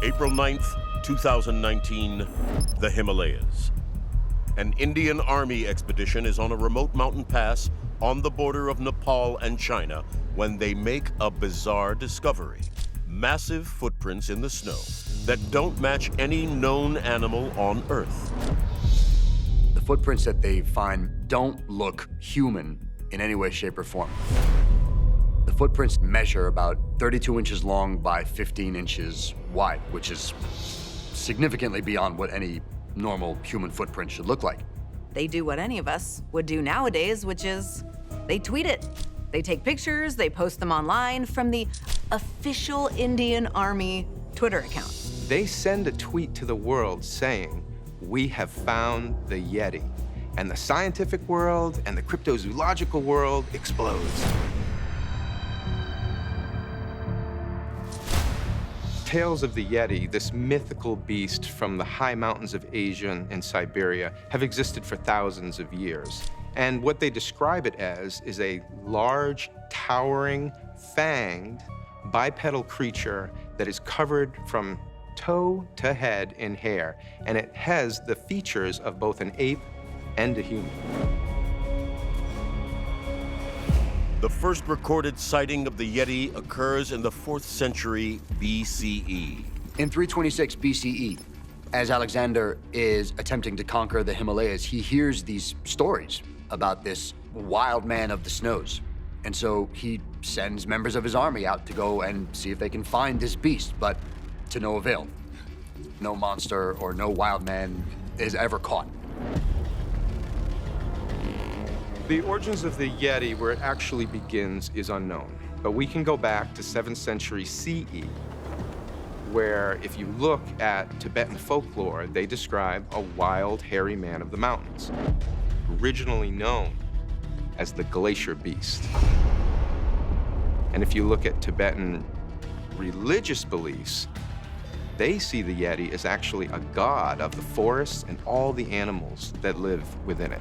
April 9th, 2019, the Himalayas. An Indian Army expedition is on a remote mountain pass on the border of Nepal and China when they make a bizarre discovery. Massive footprints in the snow that don't match any known animal on Earth. The footprints that they find don't look human in any way, shape, or form. The footprints measure about 32 inches long by 15 inches wide, which is significantly beyond what any normal human footprint should look like. They do what any of us would do nowadays, which is they tweet it. They take pictures, they post them online from the official Indian Army Twitter account. They send a tweet to the world saying, "We have found the Yeti." And the scientific world and the cryptozoological world explodes. Tales of the Yeti, this mythical beast from the high mountains of Asia and Siberia, have existed for thousands of years. And what they describe it as is a large, towering, fanged, bipedal creature that is covered from toe to head in hair. And it has the features of both an ape and a human. The first recorded sighting of the Yeti occurs in the 4th century BCE. In 326 BCE, as Alexander is attempting to conquer the Himalayas, he hears these stories about this wild man of the snows. And so he sends members of his army out to go and see if they can find this beast, but to no avail. No monster or no wild man is ever caught. The origins of the Yeti, where it actually begins, is unknown. But we can go back to 7th century CE, where if you look at Tibetan folklore, they describe a wild, hairy man of the mountains, originally known as the glacier beast. And if you look at Tibetan religious beliefs, they see the Yeti as actually a god of the forests and all the animals that live within it.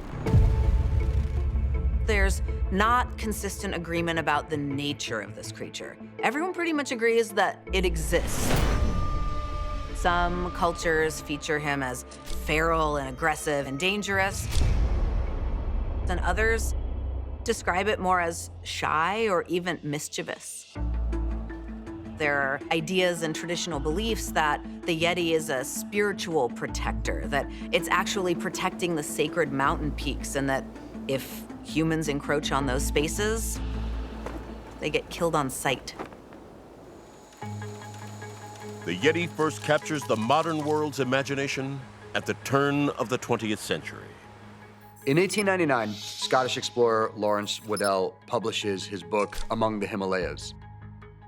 There's not consistent agreement about the nature of this creature. Everyone pretty much agrees that it exists. Some cultures feature him as feral and aggressive and dangerous, and others describe it more as shy or even mischievous. There are ideas and traditional beliefs that the Yeti is a spiritual protector, that it's actually protecting the sacred mountain peaks, and that if humans encroach on those spaces, they get killed on sight. The Yeti first captures the modern world's imagination at the turn of the 20th century. In 1899, Scottish explorer Lawrence Waddell publishes his book, Among the Himalayas.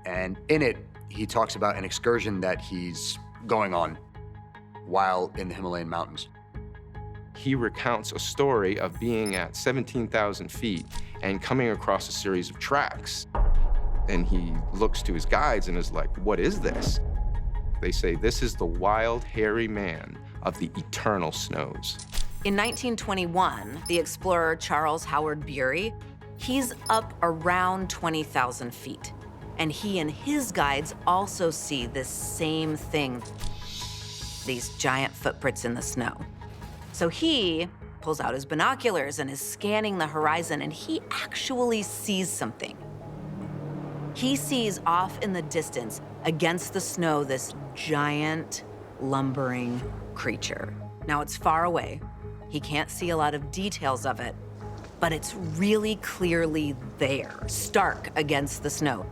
And in it, he talks about an excursion that he's going on while in the Himalayan mountains. He recounts a story of being at 17,000 feet and coming across a series of tracks. And he looks to his guides and is like, "What is this?" They say, "This is the wild, hairy man of the eternal snows." In 1921, the explorer Charles Howard Bury, he's up around 20,000 feet. And he and his guides also see this same thing, these giant footprints in the snow. So he pulls out his binoculars and is scanning the horizon, and he actually sees something. He sees off in the distance, against the snow, this giant, lumbering creature. Now, it's far away. He can't see a lot of details of it, but it's really clearly there, stark against the snow.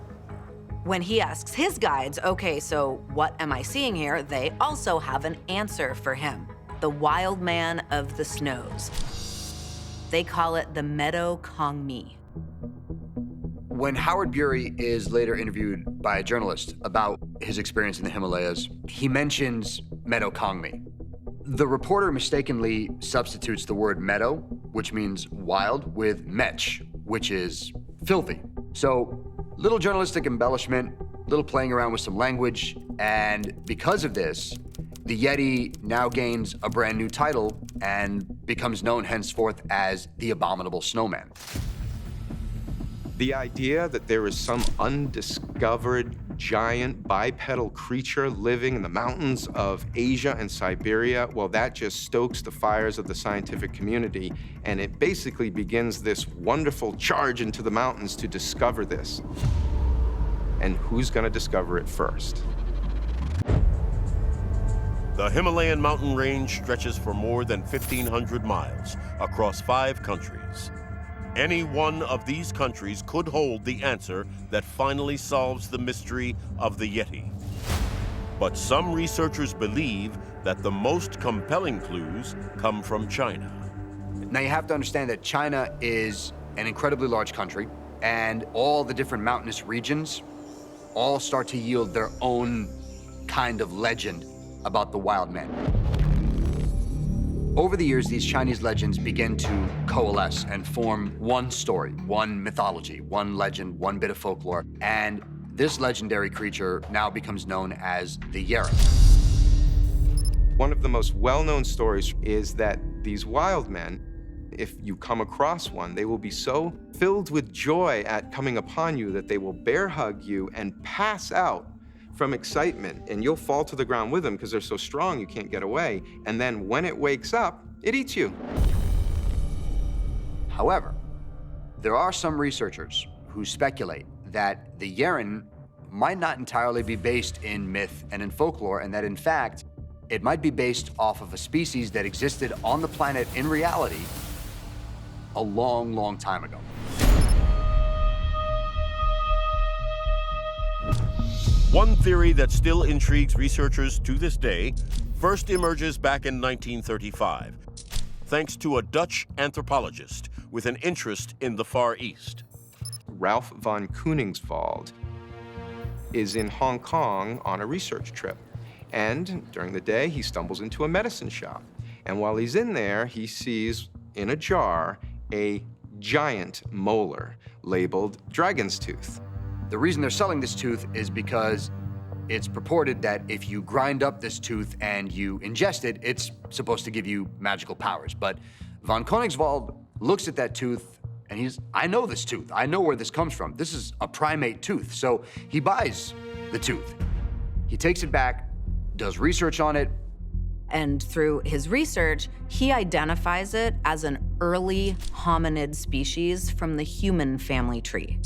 When he asks his guides, "Okay, so what am I seeing here?" they also have an answer for him. The wild man of the snows. They call it the Meadow Kongmi. When Howard Bury is later interviewed by a journalist about his experience in the Himalayas, he mentions Meadow Kongmi. The reporter mistakenly substitutes the word meadow, which means wild, with mech, which is filthy. So, little journalistic embellishment, little playing around with some language, and because of this, the Yeti now gains a brand new title and becomes known henceforth as the Abominable Snowman. The idea that there is some undiscovered giant bipedal creature living in the mountains of Asia and Siberia, well, that just stokes the fires of the scientific community, and it basically begins this wonderful charge into the mountains to discover this. And who's going to discover it first? The Himalayan mountain range stretches for more than 1,500 miles across 5 countries. Any one of these countries could hold the answer that finally solves the mystery of the Yeti. But some researchers believe that the most compelling clues come from China. Now you have to understand that China is an incredibly large country, and all the different mountainous regions all start to yield their own kind of legend about the wild men. Over the years, these Chinese legends begin to coalesce and form one story, one mythology, one legend, one bit of folklore, and this legendary creature now becomes known as the Yeren. One of the most well-known stories is that these wild men, if you come across one, they will be so filled with joy at coming upon you that they will bear hug you and pass out from excitement, and you'll fall to the ground with them because they're so strong you can't get away. And then when it wakes up, it eats you. However, there are some researchers who speculate that the Yeren might not entirely be based in myth and in folklore, and that in fact, it might be based off of a species that existed on the planet in reality a long, long time ago. One theory that still intrigues researchers to this day first emerges back in 1935, thanks to a Dutch anthropologist with an interest in the Far East. Ralph von Koenigswald is in Hong Kong on a research trip. And during the day, he stumbles into a medicine shop. And while he's in there, he sees in a jar a giant molar labeled dragon's tooth. The reason they're selling this tooth is because it's purported that if you grind up this tooth and you ingest it, it's supposed to give you magical powers. But von Koenigswald looks at that tooth and I know this tooth. I know where this comes from. This is a primate tooth. So he buys the tooth. He takes it back, does research on it. And through his research, he identifies it as an early hominid species from the human family tree.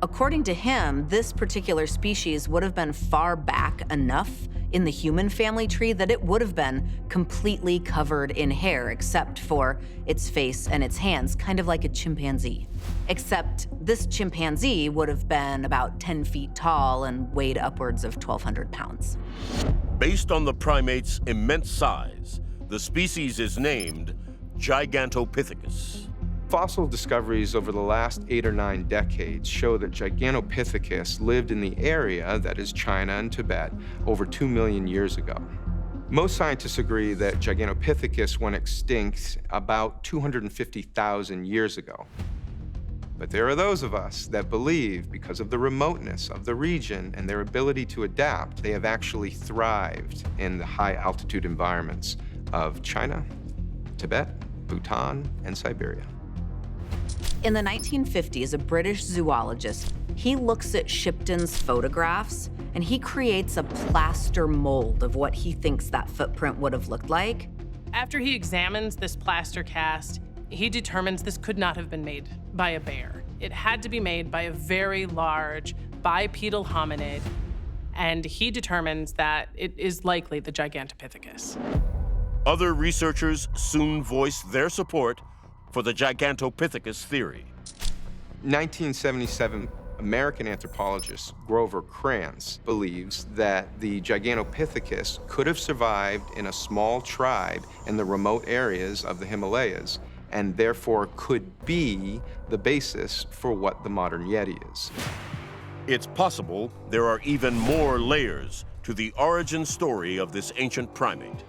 According to him, this particular species would have been far back enough in the human family tree that it would have been completely covered in hair, except for its face and its hands, kind of like a chimpanzee. Except this chimpanzee would have been about 10 feet tall and weighed upwards of 1,200 pounds. Based on the primate's immense size, the species is named Gigantopithecus. Fossil discoveries over the last 8 or 9 decades show that Gigantopithecus lived in the area that is China and Tibet over 2 million years ago. Most scientists agree that Gigantopithecus went extinct about 250,000 years ago. But there are those of us that believe, because of the remoteness of the region and their ability to adapt, they have actually thrived in the high-altitude environments of China, Tibet, Bhutan, and Siberia. In the 1950s, a British zoologist, he looks at Shipton's photographs and he creates a plaster mold of what he thinks that footprint would have looked like. After he examines this plaster cast, he determines this could not have been made by a bear. It had to be made by a very large bipedal hominid, and he determines that it is likely the Gigantopithecus. Other researchers soon voiced their support for the Gigantopithecus theory. 1977 American anthropologist Grover Krantz believes that the Gigantopithecus could have survived in a small tribe in the remote areas of the Himalayas, and therefore could be the basis for what the modern Yeti is. It's possible there are even more layers to the origin story of this ancient primate.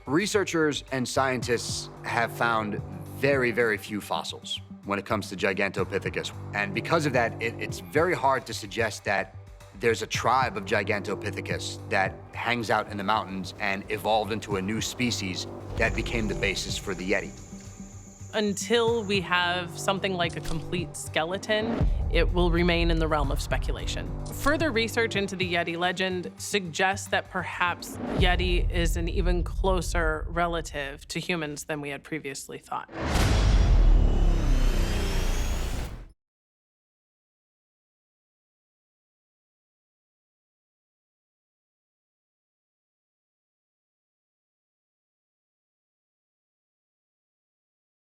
Researchers and scientists have found very, very few fossils when it comes to Gigantopithecus. And because of that, it's very hard to suggest that there's a tribe of Gigantopithecus that hangs out in the mountains and evolved into a new species that became the basis for the Yeti. Until we have something like a complete skeleton, it will remain in the realm of speculation. Further research into the Yeti legend suggests that perhaps Yeti is an even closer relative to humans than we had previously thought.